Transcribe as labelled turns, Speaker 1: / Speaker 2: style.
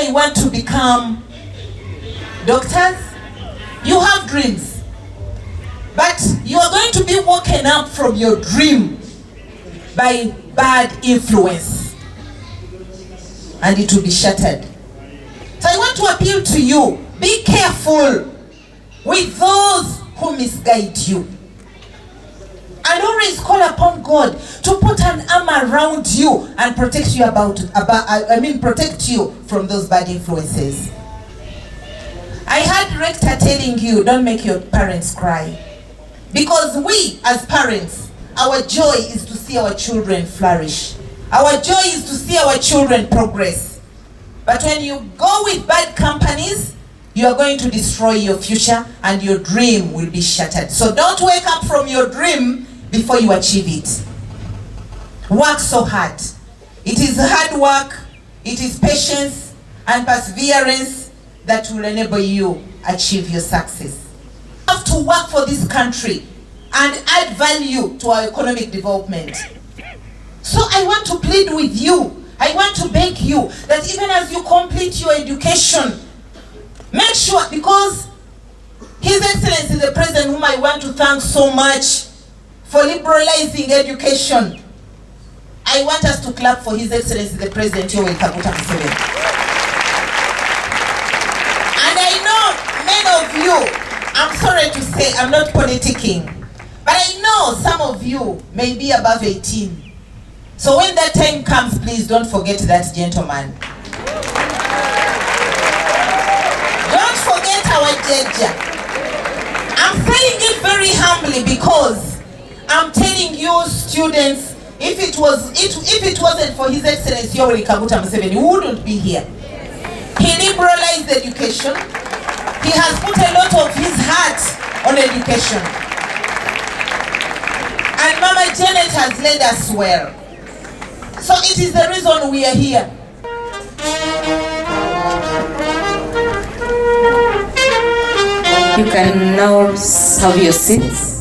Speaker 1: may want to become doctors. You have dreams. But you are going to be woken up from your dream by bad influence. And it will be shattered. So I want to appeal to you. Be careful with those who misguide you. And always call upon God to put an arm around you and protect you protect you from those bad influences. I heard Rector telling you, don't make your parents cry. Because we, as parents, our joy is to see our children flourish. Our joy is to see our children progress. But when you go with bad companies, you are going to destroy your future and your dream will be shattered. So don't wake up from your dream before you achieve it. Work so hard. It is hard work, it is patience and perseverance that will enable you achieve your success. You have to work for this country and add value to our economic development. So I want to plead with you, I want to beg you that even as you complete your education, make sure, because His Excellency the President, whom I want to thank so much for liberalizing education, I want us to clap for His Excellency the President Yoweri Kaguta Museveni. And I know many of you, I'm sorry to say, I'm not politicking, but I know some of you may be above 18. So when that time comes, please don't forget that gentleman. Don't forget our Jeja. I'm saying it very humbly because I'm telling you students, if it wasn't for His Excellency Yoweri Kaguta Museveni, we wouldn't be here. He liberalized education. He has put a lot of his heart on education. And Mama Janet has led us well. So it is the reason we are here.
Speaker 2: You can now have your seats.